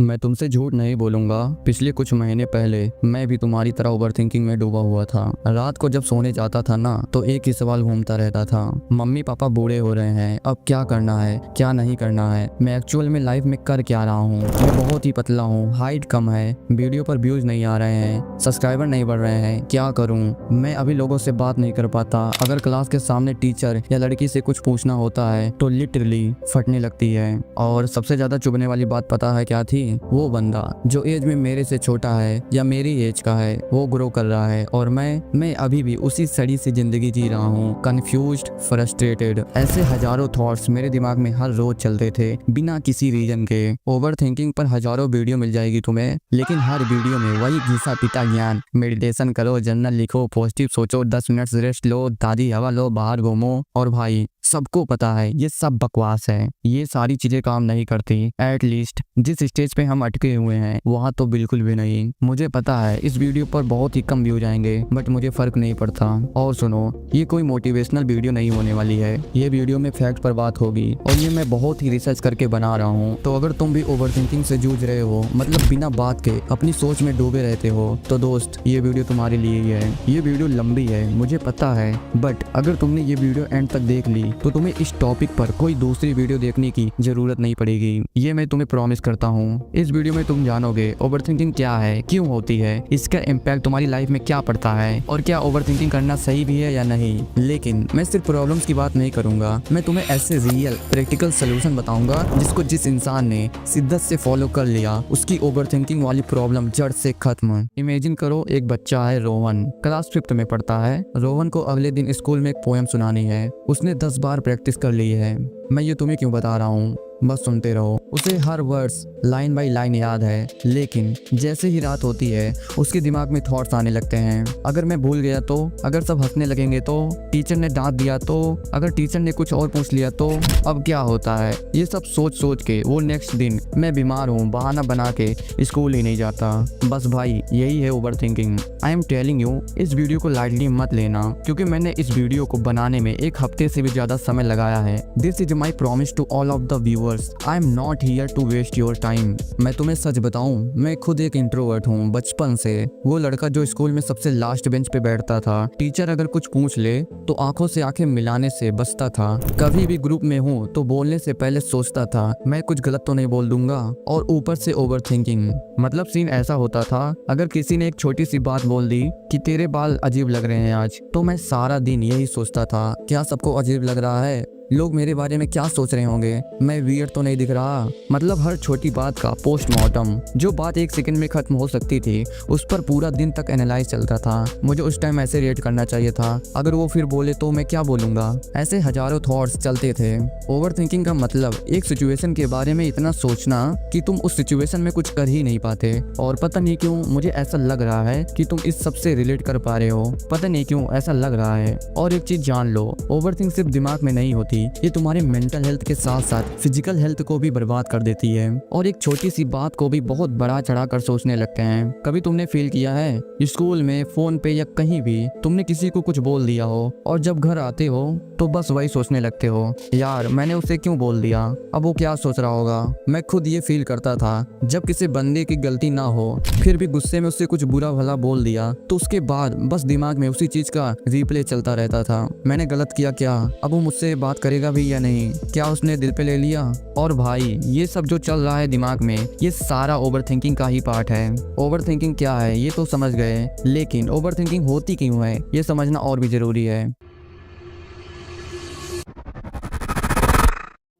मैं तुमसे झूठ नहीं बोलूंगा, पिछले कुछ महीने पहले मैं भी तुम्हारी तरह ओवरथिंकिंग में डूबा हुआ था। रात को जब सोने जाता था ना तो एक ही सवाल घूमता रहता था, मम्मी पापा बूढ़े हो रहे हैं, अब क्या करना है क्या नहीं करना है, मैं एक्चुअल में लाइफ में कर क्या रहा हूँ। मैं बहुत ही पतला हूँ, हाइट कम है, वीडियो पर व्यूज नहीं आ रहे हैं, सब्सक्राइबर नहीं बढ़ रहे हैं, क्या करूँ। मैं अभी लोगों से बात नहीं कर पाता, अगर क्लास के सामने टीचर या लड़की से कुछ पूछना होता है तो लिटरली फटने लगती है। और सबसे ज्यादा चुभने वाली बात पता है क्या थी? वो बंदा जो एज में मेरे से छोटा है या मेरी एज का है वो ग्रो कर रहा है और मैं अभी भी उसी सड़ी सी जिंदगी जी रहा हूँ, कंफ्यूज्ड, फ्रस्ट्रेटेड। ऐसे हजारों थॉट्स मेरे दिमाग में हर रोज चलते थे बिना किसी रीजन के। ओवर थिंकिंग पर हजारों वीडियो मिल जाएगी तुम्हें, लेकिन हर वीडियो में वही घिसा पिटा ज्ञान, मेडिटेशन करो, जर्नल लिखो, पॉजिटिव सोचो, 10 मिनट रेस्ट लो, ताजी हवा लो, बाहर घूमो। और भाई सबको पता है ये सब बकवास है, ये सारी चीजें काम नहीं करती। एटलीस्ट जिस स्टेज पे हम अटके हुए हैं वहाँ तो बिल्कुल भी नहीं। मुझे पता है इस वीडियो पर बहुत ही कम व्यूज आएंगे, बट मुझे फर्क नहीं पड़ता। और सुनो, ये कोई मोटिवेशनल वीडियो नहीं होने वाली है, ये वीडियो में फैक्ट पर बात होगी और ये मैं बहुत ही रिसर्च करके बना रहा हूँ। तो अगर तुम भी ओवरथिंकिंग से जूझ रहे हो, मतलब बिना बात के अपनी सोच में डूबे रहते हो, तो दोस्त ये वीडियो तुम्हारे लिए ही है। ये वीडियो लंबी है मुझे पता है, बट अगर तुमने ये वीडियो एंड तक देख ली तो तुम्हें इस टॉपिक पर कोई दूसरी वीडियो देखने की जरूरत नहीं पड़ेगी, ये मैं तुम्हें प्रॉमिस करता हूँ। इस वीडियो में तुम जानोगे ओवरथिंकिंग क्या है, क्यों होती है, इसका इम्पैक्ट तुम्हारी लाइफ में क्या पड़ता है और क्या ओवरथिंकिंग करना सही भी है या नहीं। लेकिन मैं सिर्फ प्रॉब्लम्स की बात नहीं करूंगा, मैं तुम्हें ऐसे रियल प्रैक्टिकल सोल्यूशन बताऊंगा जिसको जिस इंसान ने शिद्दत से फॉलो कर लिया उसकी ओवरथिंकिंग वाली प्रॉब्लम जड़ से खत्म। इमेजिन करो एक बच्चा है रोहन, क्लास 5th में पढ़ता है। रोहन को अगले दिन स्कूल में एक पोएम सुनानी है, उसने 10 बार प्रैक्टिस कर ली है। मैं ये तुम्हें क्यों बता रहा हूँ, बस सुनते रहो। उसे हर वर्ड्स लाइन बाय लाइन याद है, लेकिन जैसे ही रात होती है उसके दिमाग में थॉट्स आने लगते हैं। अगर मैं भूल गया तो, अगर सब हंसने लगेंगे तो, टीचर ने डांट दिया तो, अगर टीचर ने कुछ और पूछ लिया तो, अब क्या होता है। ये सब सोच सोच के वो नेक्स्ट दिन मैं बीमार हूँ बहाना बना के स्कूल ही नहीं जाता। बस भाई यही है overthinking. I am telling you, इस वीडियो को लाइटली मत लेना, क्योंकि मैंने इस वीडियो को बनाने में 1 हफ्ते से भी ज्यादा समय लगाया है। This is my promise to all of the viewers, I am not here to waste your time. मैं तुम्हें सच बताऊं, मैं खुद एक इंट्रोवर्ट हूँ बचपन से। वो लड़का जो स्कूल में सबसे लास्ट बेंच पे बैठता था, टीचर अगर कुछ पूछ ले तो आंखों से आंखें मिलाने से बचता था। कभी भी ग्रुप में हूँ तो बोलने से पहले सोचता था मैं कुछ गलत तो नहीं बोल दूंगा। और ऊपर से ओवरथिंकिंग, मतलब सीन ऐसा होता था, अगर किसी ने एक छोटी सी बात बोल दी कि तेरे बाल अजीब लग रहे हैं आज, तो मैं सारा दिन यही सोचता था क्या सबको अजीब लग रहा है, लोग मेरे बारे में क्या सोच रहे होंगे, मैं वियर्ड तो नहीं दिख रहा। मतलब हर छोटी बात का पोस्टमार्टम, जो बात 1 सेकंड में खत्म हो सकती थी उस पर पूरा दिन तक एनालाइज चलता था। मुझे उस टाइम ऐसे रिएक्ट करना चाहिए था, अगर वो फिर बोले तो मैं क्या बोलूंगा। ऐसे हजारों थॉट्स चलते थे। ओवरथिंकिंग का मतलब एक सिचुएशन के बारे में इतना सोचना कि तुम उस सिचुएशन में कुछ कर ही नहीं पाते। और पता नहीं क्यों मुझे ऐसा लग रहा है कि तुम इस सब से रिलेट कर पा रहे हो, पता नहीं क्यों ऐसा लग रहा है। और एक चीज जान लो, ओवरथिंक सिर्फ दिमाग में नहीं होती, ये तुम्हारे मेंटल हेल्थ के साथ साथ फिजिकल हेल्थ को भी बर्बाद कर देती है। और एक छोटी सी बात को भी बहुत बड़ा चढ़ा कर सोचने लगते हैं। कभी तुमने फील किया है स्कूल में, फोन पे या कहीं भी तुमने किसी को कुछ बोल दिया हो और जब घर आते हो तो बस वही सोचने लगते हो, यार मैंने उसे क्यों बोल दिया, अब वो क्या सोच रहा होगा। मैं खुद ये फील करता था जब किसी बंदे की गलती ना हो फिर भी गुस्से में उससे कुछ बुरा भला बोल दिया तो उसके बाद बस दिमाग में उसी चीज का रिप्ले चलता रहता था। मैंने गलत किया क्या, अब वो मुझसे बात करेगा भी या नहीं, क्या उसने दिल पे ले लिया। और भाई ये सब जो चल रहा है दिमाग में, ये सारा ओवरथिंकिंग का ही पार्ट है। ओवरथिंकिंग क्या है ये तो समझ गए, लेकिन ओवरथिंकिंग होती क्यों है ये समझना और भी जरूरी है।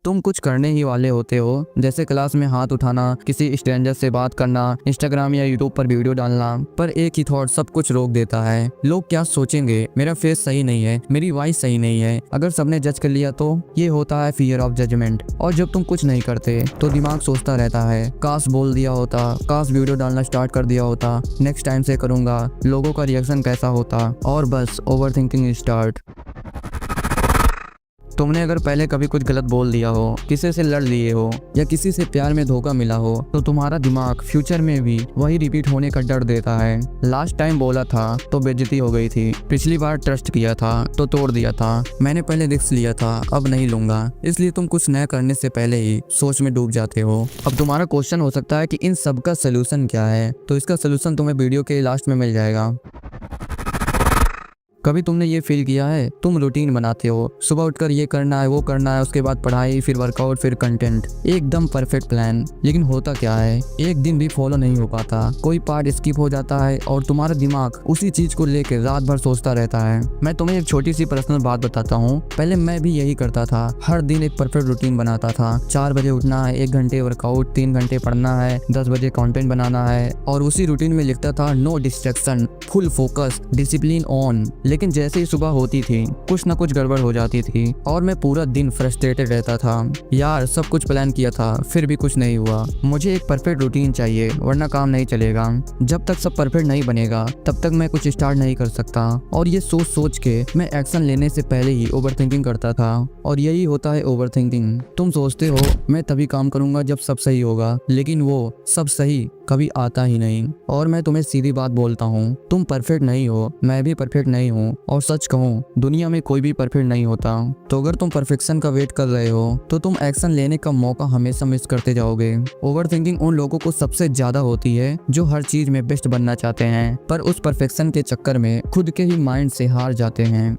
तुम कुछ करने ही वाले होते हो, जैसे क्लास में हाथ उठाना, किसी स्ट्रेंजर से बात करना, इंस्टाग्राम या यूट्यूब पर वीडियो डालना, पर एक ही थॉट सब कुछ रोक देता है। लोग क्या सोचेंगे, मेरा फेस सही नहीं है, मेरी वॉइस सही नहीं है, अगर सबने जज कर लिया तो। ये होता है फियर ऑफ जजमेंट। और जब तुम कुछ नहीं करते तो दिमाग सोचता रहता है काश बोल दिया होता, काश वीडियो डालना स्टार्ट कर दिया होता, नेक्स्ट टाइम से करूंगा, लोगों का रिएक्शन कैसा होता, और बस ओवरथिंकिंग स्टार्ट। तुमने अगर पहले कभी कुछ गलत बोल दिया हो, किसी से लड़ लिए हो या किसी से प्यार में धोखा मिला हो तो तुम्हारा दिमाग फ्यूचर में भी वही रिपीट होने का डर देता है। लास्ट टाइम बोला था तो बेइज्जती हो गई थी, पिछली बार ट्रस्ट किया था तो तोड़ दिया था, मैंने पहले रिस्क लिया था अब नहीं लूंगा। इसलिए तुम कुछ नया करने से पहले ही सोच में डूब जाते हो। अब तुम्हारा क्वेश्चन हो सकता है कि इन सब का सोल्यूशन क्या है, तो इसका सोल्यूशन तुम्हें वीडियो के लास्ट में मिल जाएगा। कभी तुमने ये फील किया है तुम रूटीन बनाते हो, सुबह उठकर ये करना है वो करना है, उसके बाद पढ़ाई, फिर वर्कआउट, फिर कंटेंट, एकदम परफेक्ट प्लान, लेकिन होता क्या है एक दिन भी फॉलो नहीं हो पाता, कोई पार्ट स्किप हो जाता है और तुम्हारा दिमाग उसी चीज को लेकर रात भर सोचता रहता है। मैं तुम्हें एक छोटी सी पर्सनल बात बताता हूँ, पहले मैं भी यही करता था, हर दिन एक परफेक्ट रूटीन बनाता था। 4 बजे उठना है, 1 घंटे वर्कआउट, 3 घंटे पढ़ना है, 10 बजे कंटेंट बनाना है, और उसी रूटीन में लिखता था no distraction, full focus, discipline on. लेकिन जैसे ही सुबह होती थी कुछ ना कुछ गड़बड़ हो जाती थी और मैं पूरा दिन फ्रस्ट्रेटेड रहता था। यार सब कुछ प्लान किया था फिर भी कुछ नहीं हुआ। मुझे एक परफेक्ट रूटीन चाहिए वरना काम नहीं चलेगा। जब तक सब परफेक्ट नहीं बनेगा तब तक मैं कुछ स्टार्ट नहीं कर सकता। और ये सोच सोच के मैं एक्शन लेने से पहले ही ओवरथिंकिंग करता था, और यही होता है ओवरथिंकिंग। तुम सोचते हो मैं तभी काम करूंगा जब सब सही होगा, लेकिन वो सब सही कभी आता ही नहीं। और मैं तुम्हें सीधी बात बोलता हूँ, तुम परफेक्ट नहीं हो, मैं भी परफेक्ट नहीं हूँ, और सच कहूँ दुनिया में कोई भी परफेक्ट नहीं होता। तो अगर तुम परफेक्शन का वेट कर रहे हो तो तुम एक्शन लेने का मौका हमेशा मिस करते जाओगे। ओवरथिंकिंग उन लोगों को सबसे ज्यादा होती है जो हर चीज में बेस्ट बनना चाहते हैं, पर उस परफेक्शन के चक्कर में खुद के ही माइंड से हार जाते हैं।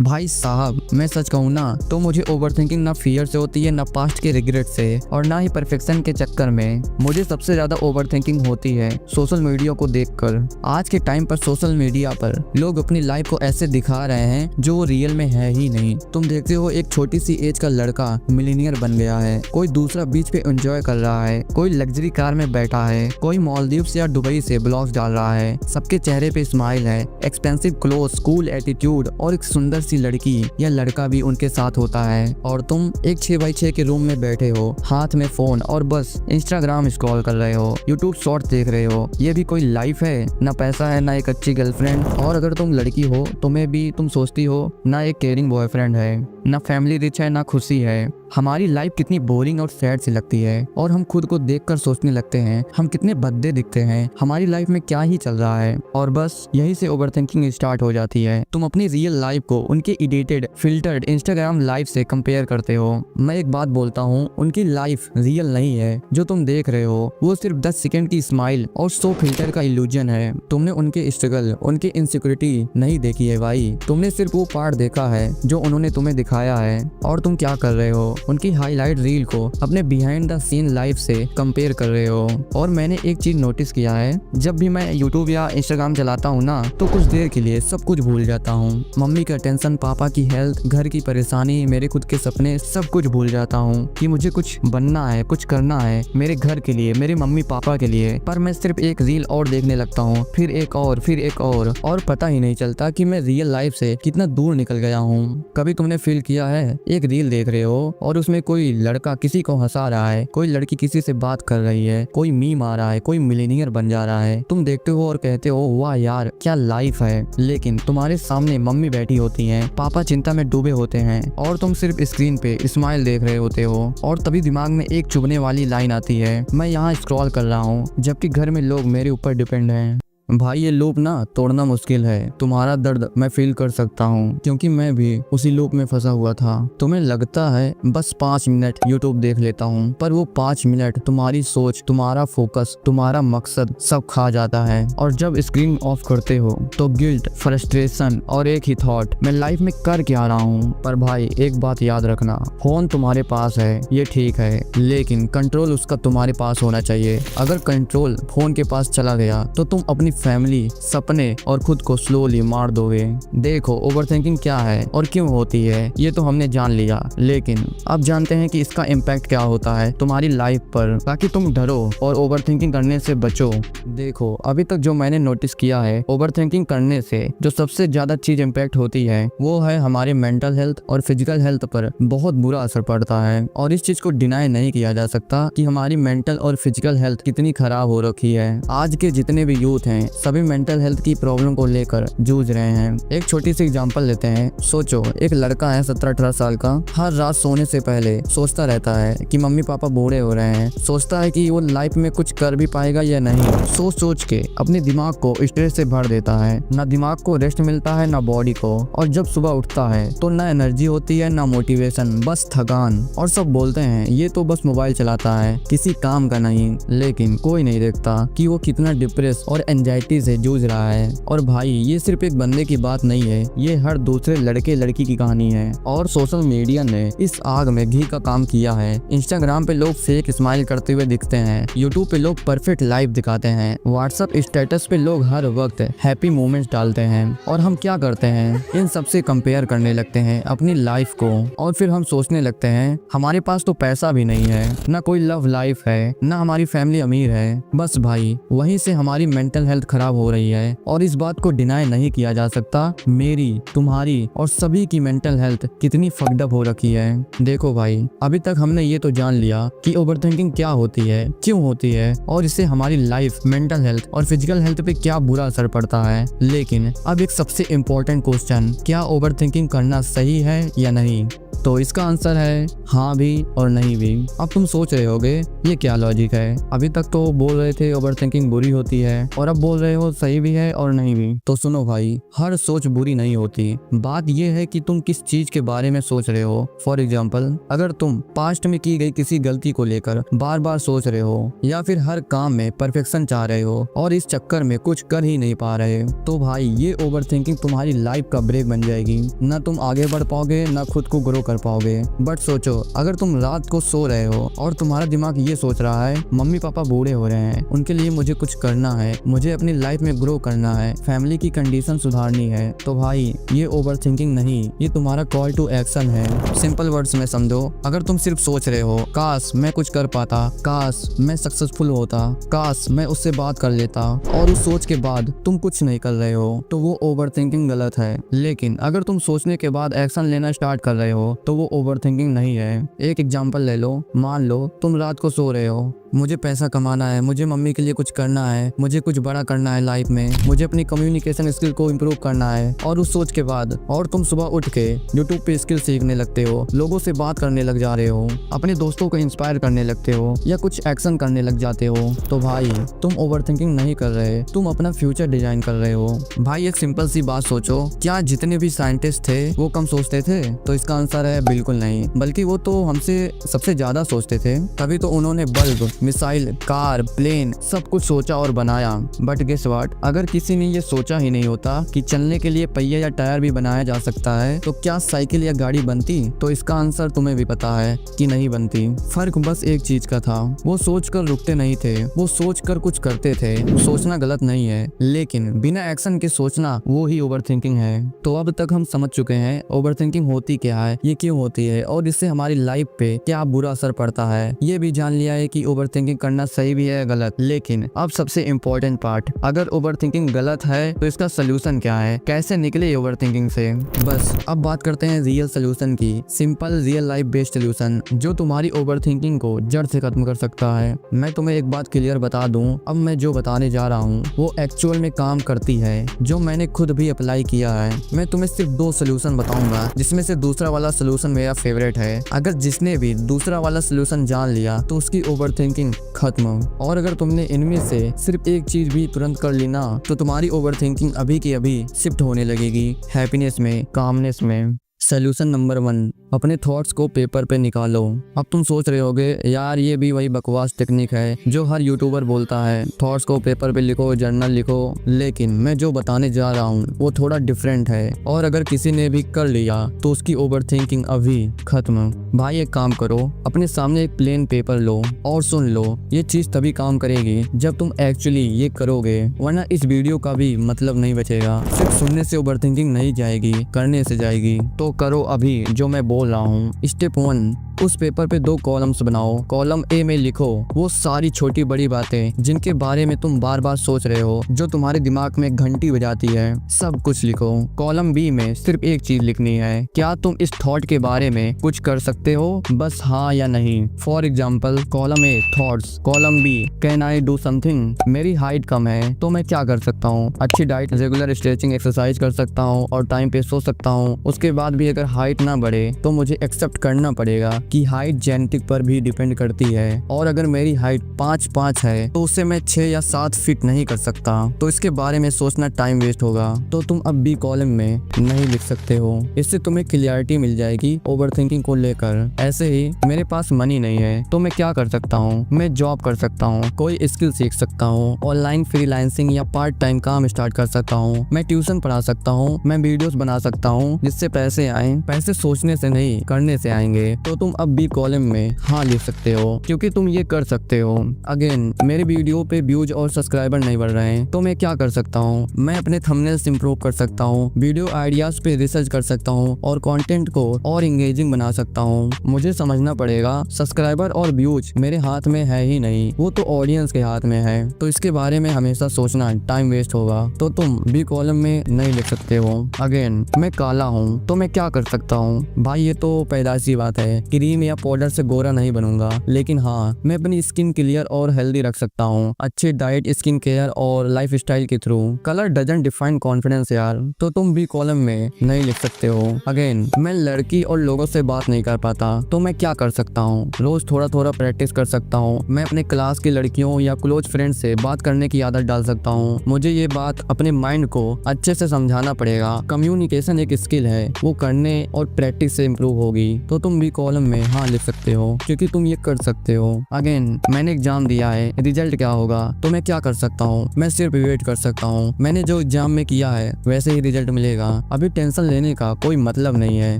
भाई साहब मैं सच कहूँ ना तो मुझे ओवरथिंकिंग ना फियर से होती है, ना पास्ट के रिग्रेट से, और ना ही परफेक्शन के चक्कर में। मुझे सबसे ज्यादा ओवरथिंकिंग होती है सोशल मीडिया को देखकर। आज के टाइम पर सोशल मीडिया पर लोग अपनी लाइफ को ऐसे दिखा रहे हैं जो वो रियल में है ही नहीं। तुम देखते हो एक छोटी सी एज का लड़का मिलीनियर बन गया है, कोई दूसरा बीच पे एंजॉय कर रहा है, कोई लग्जरी कार में बैठा है, कोई मालदीव्स या दुबई से ब्लॉग्स डाल रहा है। सबके चेहरे पे स्माइल है, एक्सपेंसिव क्लोथ, कूल एटीट्यूड, और एक सुंदर सी लड़की या लड़का भी उनके साथ होता है। और तुम एक 6x6 के रूम में बैठे हो, हाथ में फोन, और बस इंस्टाग्राम स्क्रॉल कर रहे हो, यूट्यूब शॉर्ट्स देख रहे हो। ये भी कोई लाइफ है? ना पैसा है, ना एक अच्छी गर्लफ्रेंड, और अगर तुम लड़की हो तुम्हें भी तुम सोचती हो ना एक केयरिंग बॉयफ्रेंड है, ना फैमिली रिच है, ना खुशी है। हमारी लाइफ कितनी बोरिंग और सैड सी लगती है, और हम खुद को देखकर सोचने लगते हैं हम कितने भद्दे दिखते हैं, हमारी लाइफ में क्या ही चल रहा है। और बस यही से ओवरथिंकिंग स्टार्ट हो जाती है। तुम अपनी रियल लाइफ को उनके एडिटेड फिल्टर्ड इंस्टाग्राम लाइफ से कंपेयर करते हो। मैं एक बात बोलता हूँ, उनकी लाइफ रियल नहीं है। जो तुम देख रहे हो वो सिर्फ 10 सेकंड की स्माइल और 100 फिल्टर का इल्यूजन है। तुमने उनके स्ट्रगल, उनकी इनसिक्योरिटी नहीं देखी है भाई। तुमने सिर्फ वो पार्ट देखा है जो उन्होंने तुम्हें दिखाया है। और तुम क्या कर रहे हो, उनकी हाईलाइट रील को अपने बिहाइंड द सीन लाइफ से कंपेयर कर रहे हो। और मैंने एक चीज नोटिस किया है, जब भी मैं यूट्यूब या इंस्टाग्राम चलाता हूँ ना तो कुछ देर के लिए सब कुछ भूल जाता हूँ। मम्मी का टेंशन, पापा की हेल्थ, घर की परेशानी, मेरे खुद के सपने, सब कुछ भूल जाता हूँ कि मुझे कुछ बनना है, कुछ करना है मेरे घर के लिए, मेरे मम्मी पापा के लिए। पर मैं सिर्फ एक रील और देखने लगता हूँ, फिर एक और, फिर एक और पता ही नहीं चलता कि मैं रियल लाइफ से कितना दूर निकल गया हूँ। कभी तुमने फील किया है एक रील देख रहे हो और उसमें कोई लड़का किसी को हंसा रहा है, कोई लड़की किसी से बात कर रही है, कोई मीम आ रहा है, कोई मिलीनियर बन जा रहा है। तुम देखते हो और कहते हो वाह यार क्या लाइफ है, लेकिन तुम्हारे सामने मम्मी बैठी होती हैं, पापा चिंता में डूबे होते हैं, और तुम सिर्फ स्क्रीन पे स्माइल देख रहे होते हो। और तभी दिमाग में एक चुभने वाली लाइन आती है, मैं यहाँ स्क्रॉल कर रहा हूँ जबकि घर में लोग मेरे ऊपर डिपेंड हैं। भाई ये लूप ना तोड़ना मुश्किल है। तुम्हारा दर्द मैं फील कर सकता हूँ क्योंकि मैं भी उसी लूप में फंसा हुआ था। तुम्हें लगता है बस 5 मिनट यूट्यूब देख लेता हूँ, पर वो 5 मिनट तुम्हारी सोच, तुम्हारा फोकस, तुम्हारा मकसद सब खा जाता है। और जब स्क्रीन ऑफ करते हो तो गिल्ट, फ्रस्ट्रेशन और एक ही थॉट, मैं लाइफ में कर क्या रहा हूँ। पर भाई एक बात याद रखना, फोन तुम्हारे पास है ये ठीक है, लेकिन कंट्रोल उसका तुम्हारे पास होना चाहिए। अगर कंट्रोल फोन के पास चला गया तो तुम अपनी फैमिली, सपने और खुद को स्लोली मार दोगे। देखो ओवरथिंकिंग क्या है और क्यों होती है ये तो हमने जान लिया, लेकिन अब जानते हैं कि इसका इम्पैक्ट क्या होता है तुम्हारी लाइफ पर, ताकि तुम डरो और ओवरथिंकिंग करने से बचो। देखो अभी तक जो मैंने नोटिस किया है, ओवरथिंकिंग करने से जो सबसे ज्यादा चीज इम्पैक्ट होती है वो है हमारे मेंटल हेल्थ और फिजिकल हेल्थ पर बहुत बुरा असर पड़ता है। और इस चीज को डिनाई नहीं किया जा सकता कि हमारी मेंटल और फिजिकल हेल्थ कितनी खराब हो रखी है। आज के जितने भी यूथ हैं सभी मेंटल हेल्थ की प्रॉब्लम को लेकर जूझ रहे हैं। एक छोटी सी एग्जांपल लेते हैं। सोचो, एक लड़का है 17-18 साल का, हर रात सोने से पहले सोचता रहता है कि मम्मी पापा बूढ़े हो रहे हैं। सोचता है कि वो लाइफ में कुछ कर भी पाएगा या नहीं। सोच सोच के अपने दिमाग को स्ट्रेस से भर देता है। ना दिमाग को रेस्ट मिलता है ना बॉडी को। और जब सुबह उठता है तो ना एनर्जी होती है ना मोटिवेशन, बस थकान। और सब बोलते हैं ये तो बस मोबाइल चलाता है, किसी काम का नहीं। लेकिन कोई नहीं देखता कि वो कितना डिप्रेस और एंजाइटी से जूझ रहा है। और भाई, ये सिर्फ एक बंदे की बात नहीं है, ये हर दूसरे लड़के लड़की की कहानी है। और सोशल मीडिया ने इस आग में घी का काम किया है। इंस्टाग्राम पे लोग फेक स्माइल करते हुए दिखते हैं, यूट्यूब पे लोग परफेक्ट लाइफ दिखाते हैं, व्हाट्सएप स्टेटस पे लोग हर वक्त हैप्पी मोमेंट्स डालते हैं। और हम क्या करते हैं, इन सबसे कंपेयर करने लगते हैं अपनी लाइफ को। और फिर हम सोचने लगते हैं हमारे पास तो पैसा भी नहीं है, ना कोई लव लाइफ है, ना हमारी फैमिली अमीर है। बस भाई, वहीं से हमारी मेंटल हेल्थ खराब हो रही है। और इस बात को डिनाई नहीं किया जा सकता, मेरी, तुम्हारी और सभी की मेंटल हेल्थ कितनी फक्ड अप हो रखी है। देखो भाई, अभी तक हमने ये तो जान लिया कि ओवरथिंकिंग क्या होती है, क्यों होती है और इससे हमारी लाइफ, मेंटल हेल्थ और फिजिकल हेल्थ पे क्या बुरा असर पड़ता है। लेकिन अब एक सबसे इम्पोर्टेंट क्वेश्चन, क्या ओवरथिंकिंग करना सही है या नहीं? तो इसका आंसर है हाँ भी और नहीं भी। अब तुम सोच रहे होगे ये क्या लॉजिक है, अभी तक तो बोल रहे थे ओवरथिंकिंग बुरी होती है और अब बोल रहे हो सही भी है और नहीं भी। तो सुनो भाई, हर सोच बुरी नहीं होती, बात यह है कि तुम किस चीज के बारे में सोच रहे हो। फॉर एग्जाम्पल, अगर तुम पास्ट में की गई किसी गलती को लेकर बार बार सोच रहे हो या फिर हर काम में परफेक्शन चाह रहे हो और इस चक्कर में कुछ कर ही नहीं पा रहे, तो भाई ये ओवरथिंकिंग तुम्हारी लाइफ का ब्रेक बन जाएगी। ना तुम आगे बढ़ पाओगे ना खुद को ग्रो कर पाओगे। बट सोचो, अगर तुम रात को सो रहे हो और तुम्हारा दिमाग ये सोच रहा है मम्मी पापा बूढ़े हो रहे हैं, उनके लिए मुझे कुछ करना है, मुझे अपनी लाइफ में ग्रो करना है, फैमिली की कंडीशन सुधारनी है, तो भाई ये ओवरथिंकिंग नहीं, ये तुम्हारा कॉल टू एक्शन है। सिंपल वर्ड्स में समझो, अगर तुम सिर्फ सोच रहे हो काश मैं कुछ कर पाता, काश मैं सक्सेसफुल होता, काश मैं उससे बात कर लेता, और उस सोच के बाद तुम कुछ नहीं कर रहे हो, तो वो ओवरथिंकिंग गलत है। लेकिन अगर तुम सोचने के बाद एक्शन लेना स्टार्ट कर रहे हो तो वो ओवरथिंकिंग नहीं है। एक एग्जांपल ले लो, मान लो तुम रात को सो रहे हो, मुझे पैसा कमाना है, मुझे मम्मी के लिए कुछ करना है, मुझे कुछ बड़ा करना है लाइफ में, मुझे अपनी कम्युनिकेशन स्किल को इम्प्रूव करना है। और उस सोच के बाद और तुम सुबह उठ के यूट्यूब पे स्किल सीखने लगते हो, लोगों से बात करने लग जा रहे हो, अपने दोस्तों को इंस्पायर करने लगते हो या कुछ एक्शन करने लग जाते हो, तो भाई तुम ओवरथिंकिंग नहीं कर रहे, तुम अपना फ्यूचर डिजाइन कर रहे हो। भाई एक सिंपल सी बात सोचो, क्या जितने भी साइंटिस्ट थे वो कम सोचते थे? तो इसका आंसर है बिल्कुल नहीं, बल्कि वो तो हमसे सबसे ज्यादा सोचते थे, तभी तो उन्होंने बल्ब, मिसाइल, कार, प्लेन सब कुछ सोचा और बनाया। बट गेस व्हाट, अगर किसी ने ये सोचा ही नहीं होता कि चलने के लिए पहिया या टायर भी बनाया जा सकता है, तो क्या साइकिल या गाड़ी बनती? तो इसका आंसर तुम्हें भी पता है कि नहीं बनती। फर्क बस एक चीज का था, वो सोचकर रुकते नहीं थे, वो सोचकर कुछ करते थे। सोचना गलत नहीं है, लेकिन बिना एक्शन के सोचना वो ही ओवरथिंकिंग है। तो अब तक हम समझ चुके हैं ओवरथिंकिंग होती क्या है, ये क्यों होती है और इससे हमारी लाइफ पे क्या बुरा असर पड़ता है। ये भी जान लिया है कि ओवरथिंकिंग करना सही भी है गलत। लेकिन अब सबसे इम्पोर्टेंट पार्ट, अगर ओवरथिंकिंग गलत है तो इसका सोल्यूशन क्या है, कैसे निकले ओवरथिंकिंग से। बस अब बात करते हैं रियल सोल्यूशन की, simple real life based solution जो तुम्हारी ओवरथिंकिंग को जड़ से खत्म कर सकता है। मैं तुम्हें एक बात क्लियर बता दूं, अब मैं जो बताने जा रहा हूँ वो एक्चुअल में काम करती है, जो मैंने खुद भी अप्लाई किया है। मैं तुम्हें सिर्फ 2 सोल्यूशन बताऊंगा, जिसमें से दूसरा वाला सोल्यूशन मेरा फेवरेट है। अगर जिसने भी दूसरा वाला सोल्यूशन जान लिया तो उसकी ओवरथिंकिंग खत्म। और अगर तुमने इनमें से सिर्फ एक चीज भी तुरंत कर ली ना, तो तुम्हारी ओवरथिंकिंग अभी की अभी शिफ्ट होने लगेगी हैप्पीनेस में, कामनेस में। सोल्यूशन नंबर 1, अपने थॉट्स को पेपर पे निकालो। अब तुम सोच रहे होगे यार ये भी वही बकवास टेक्निक है जो हर यूट्यूबर बोलता है, थॉट्स को पेपर पे लिखो, जर्नल लिखो। लेकिन मैं जो बताने जा रहा हूँ वो थोड़ा डिफरेंट है, और अगर किसी ने भी कर लिया तो उसकी ओवरथिंकिंग अभी खत्म। भाई एक काम करो, अपने सामने एक प्लेन पेपर लो और सुन लो। ये चीज तभी काम करेगी जब तुम एक्चुअली ये करोगे, वरना इस वीडियो का भी मतलब नहीं बचेगा। सिर्फ सुनने से ओवरथिंकिंग नहीं जाएगी, करने से जाएगी। तो करो अभी जो मैं बोल रहा हूँ। स्टेप 1, उस पेपर पे 2 कॉलम्स बनाओ। कॉलम ए में लिखो वो सारी छोटी बड़ी बातें जिनके बारे में तुम बार बार सोच रहे हो, जो तुम्हारे दिमाग में घंटी बजाती है, सब कुछ लिखो। कॉलम बी में सिर्फ एक चीज लिखनी है, क्या तुम इस थॉट के बारे में कुछ कर सकते हो, बस हाँ या नहीं। For example, column A thoughts, column B can I do something. मेरी हाइट कम है तो मैं क्या कर सकता हूँ, अच्छी डाइट, रेगुलर स्ट्रेचिंग एक्सरसाइज कर सकता हूँ और टाइम पे सो सकता हूँ। उसके बाद भी अगर हाइट ना बढ़े तो मुझे एक्सेप्ट करना पड़ेगा कि हाइट जेनेटिक पर भी डिपेंड करती है, और अगर मेरी हाइट 5'5" है तो उससे मैं 6 या 7 फीट नहीं कर सकता, तो इसके बारे में सोचना टाइम वेस्ट होगा। तो तुम अब बी कॉलम में नहीं लिख सकते हो। इससे तुम्हें क्लियरिटी मिल जाएगी ओवरथिंकिंग को लेकर। ऐसे ही मेरे पास मनी नहीं है तो मैं क्या कर सकता हूँ, मैं जॉब कर सकता हूँ, कोई स्किल सीख सकता हूँ, ऑनलाइन फ्रीलांसिंग या पार्ट टाइम काम स्टार्ट कर सकता हूँ, मैं ट्यूशन पढ़ा सकता हूँ, मैं वीडियोस बना सकता हूँ जिससे पैसे आए। पैसे सोचने से नहीं करने से आएंगे। तो तुम अब बी कॉलम में हाँ लिख सकते हो क्योंकि तुम ये कर सकते हो। अगेन, मेरे वीडियो पे व्यूज और सब्सक्राइबर नहीं बढ़ रहे हैं तो मैं क्या कर सकता हूँ, मैं अपने थंबनेल्स इंप्रूव कर सकता हूँ, वीडियो आइडियाज पे रिसर्च कर सकता हूँ और कंटेंट को और इंगेजिंग बना सकता हूँ। मुझे समझना पड़ेगा सब्सक्राइबर और व्यूज मेरे हाथ में है ही नहीं, वो तो ऑडियंस के हाथ में है। तो इसके बारे में हमेशा सोचना टाइम वेस्ट होगा। तो तुम बी कॉलम में नहीं लिख सकते हो। अगेन, मैं काला हूँ तो मैं क्या कर सकता हूँ, भाई ये तो पैदाइशी बात है, क्रीम या पाउडर से गोरा नहीं बनूंगा, लेकिन हाँ मैं अपनी स्किन क्लियर और हेल्दी रख सकता हूँ, अच्छे डाइट, स्किन केयर और लाइफ स्टाइल के through. Colour doesn't define confidence यार। तो तुम भी कॉलम में नहीं लिख सकते हो। अगेन, मैं लड़की और लोगों से बात नहीं कर पाता तो मैं क्या कर सकता हूँ, रोज थोड़ा थोड़ा प्रैक्टिस कर सकता हूँ, मैं अपने क्लास की लड़कियों या क्लोज फ्रेंड से बात करने की आदत डाल सकता हूँ। मुझे ये बात अपने माइंड को अच्छे से समझाना पड़ेगा। कम्युनिकेशन एक स्किल है, वो करने और प्रैक्टिस से इम्प्रूव होगी। तो तुम भी कॉलम में हाँ लिख सकते हो क्योंकि तुम ये कर सकते हो। अगेन, मैंने एग्जाम दिया है, रिजल्ट क्या होगा तो मैं क्या कर सकता हूँ, मैं सिर्फ वेट कर सकता हूँ। मैंने जो एग्जाम में किया है वैसे ही रिजल्ट मिलेगा, अभी टेंशन लेने का कोई मतलब नहीं है।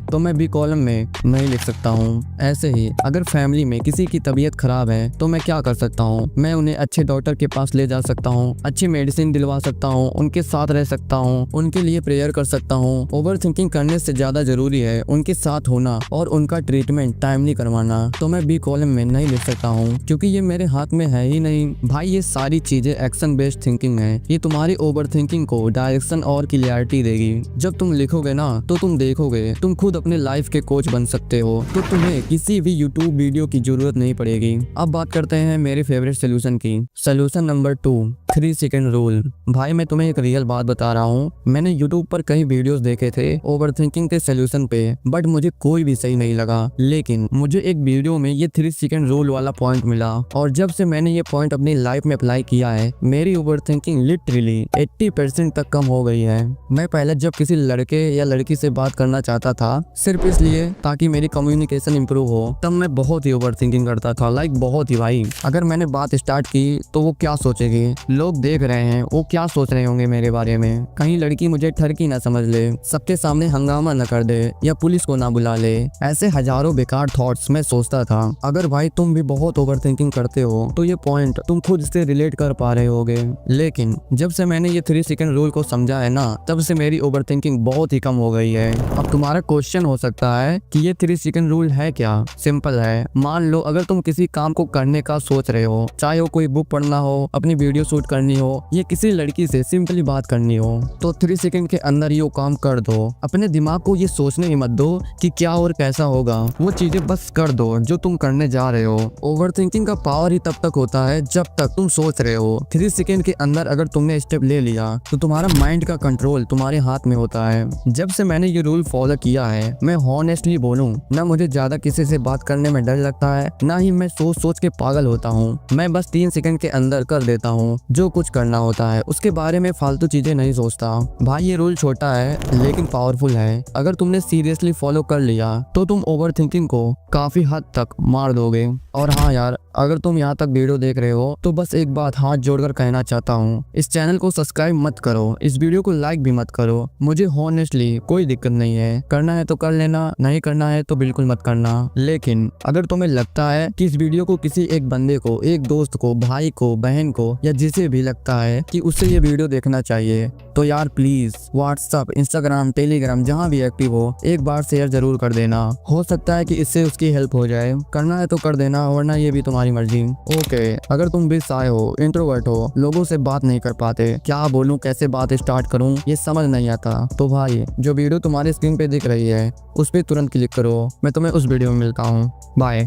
तो मैं भी कॉलम में नहीं लिख सकता हूँ। ऐसे ही अगर फैमिली में किसी की तबीयत खराब है तो मैं क्या कर सकता हूँ, मैं उन्हें अच्छे डॉक्टर के पास ले जा सकता हूँ, अच्छी मेडिसिन दिलवा सकता हूँ, उनके साथ रह सकता हूँ, उनके लिए प्रेयर कर सकता हूँ। ओवर थिंकिंग करने से ज्यादा जरूरी है उनके साथ होना और उनका ट्रीटमेंट टाइमली करवाना। तो मैं बी कॉलम में नहीं लिख सकता हूँ क्योंकि ये मेरे हाथ में है ही नहीं। भाई ये सारी चीजें एक्शन बेस्ड थिंकिंग है, ये तुम्हारी ओवर थिंकिंग को डायरेक्शन और क्लियरिटी देगी। जब तुम लिखोगे ना तो तुम देखोगे तुम खुद अपने लाइफ के कोच बन सकते हो, तो तुम्हें किसी भी यूट्यूब वीडियो की जरूरत नहीं पड़ेगी। अब बात करते हैं मेरे फेवरेट सोल्यूशन की। Solution number 2, 3 second rule. भाई मैं तुम्हें एक रियल बात बता रहा हूँ, मैंने यूट्यूब पर कई वीडियोस देखे थे ओवर थिंकिंग के सोल्यूशन पे, बट मुझे कोई भी सही नहीं लगा। लेकिन मुझे एक वीडियो में ये 3 सेकंड रूल वाला पॉइंट मिला, और जब से मैंने ये पॉइंट अपनी लाइफ में अप्लाई किया है मेरी ओवर थिंकिंग लिटरली 80% तक कम हो गई है। मैं पहले जब किसी लड़के या लड़की से बात करना चाहता था सिर्फ इसलिए ताकि मेरी कम्युनिकेशन इंप्रूव हो, तब मैं बहुत ही ओवर थिंकिंग करता था, लाइक बहुत ही भाई। अगर मैंने बात स्टार्ट की तो वो क्या सोचेगी, लोग देख रहे हैं वो क्या सोच रहे होंगे मेरे बारे में, कहीं लड़की मुझे ठरकी ना समझ ले, सबके सामने हंगामा न कर दे या पुलिस को ना बुला ले। ऐसे हजारों बेकार थॉट्स मैं सोचता था। अगर भाई तुम भी बहुत ओवर थिंकिंग करते हो तो ये पॉइंट तुम खुद से रिलेट कर पा रहे होगे। लेकिन जब से मैंने ये 3 सेकंड रूल को समझा है ना, तब से मेरी ओवर थिंकिंग बहुत ही कम हो गई है। अब तुम्हारा क्वेश्चन हो सकता है कि ये 3 सेकंड रूल है क्या? सिंपल है। मान लो अगर तुम किसी काम को करने का सोच रहे हो, चाहे वो कोई बुक पढ़ना हो, अपनी वीडियो शूट करनी हो या किसी लड़की से सिंपली बात करनी हो, तो 3 सेकंड के अंदर ये काम कर दो। अपने दिमाग को ये सोचने ही मत दो कि क्या और कैसा होगा, वो चीजें बस कर दो जो तुम करने जा रहे हो। ओवर थिंकिंग का पावर ही तब तक होता है जब तक तुम सोच रहे हो। 3 सेकंड के अंदर अगर तुमने स्टेप ले लिया तो तुम्हारा माइंड का कंट्रोल तुम्हारे हाथ में होता है। जब से मैंने ये रूल फॉलो किया है, मैं हॉनेस्टली बोलूं ना, मुझे ज्यादा किसी से बात करने में डर लगता है, ना ही मैं सोच सोच के पागल होता हूँ। मैं बस 3 सेकंड के अंदर कर देता हूँ जो कुछ करना होता है, उसके बारे में फालतू चीजें नहीं सोचता। भाई ये रूल छोटा है लेकिन पावरफुल है। अगर तुमने सीरियसली फॉलो कर लिया तो तुम ओवर थिंकिंग को काफी हद तक मार दोगे। और हाँ यार, अगर तुम यहाँ तक वीडियो देख रहे हो तो बस एक बात हाथ जोड़कर कहना चाहता हूँ, इस चैनल को सब्सक्राइब मत करो, इस वीडियो को लाइक भी मत करो। मुझे हॉनेस्टली कोई दिक्कत नहीं है, करना है तो कर लेना, नहीं करना है तो बिल्कुल मत करना। लेकिन अगर तुम्हें लगता है कि इस वीडियो को किसी एक बंदे को, एक दोस्त को, भाई को, बहन को या जिसे भी लगता है कि उससे ये वीडियो देखना चाहिए, तो यार प्लीज व्हाट्सएप, इंस्टाग्राम, टेलीग्राम जहाँ भी एक्टिव हो, एक बार शेयर जरूर कर देना। हो सकता है कि इससे उसकी हेल्प हो जाए। करना है तो कर देना, वरना ये भी तुम्हारी मर्जी। ओके, अगर तुम भी शाय हो, इंट्रोवर्ट हो, लोगों से बात नहीं कर पाते, क्या बोलूं, कैसे बात स्टार्ट करूं, ये समझ नहीं आता, तो भाई जो वीडियो तुम्हारे स्क्रीन पे दिख रही है उस पर तुरंत क्लिक करो। मैं तुम्हें उस वीडियो में मिलता हूँ। बाय।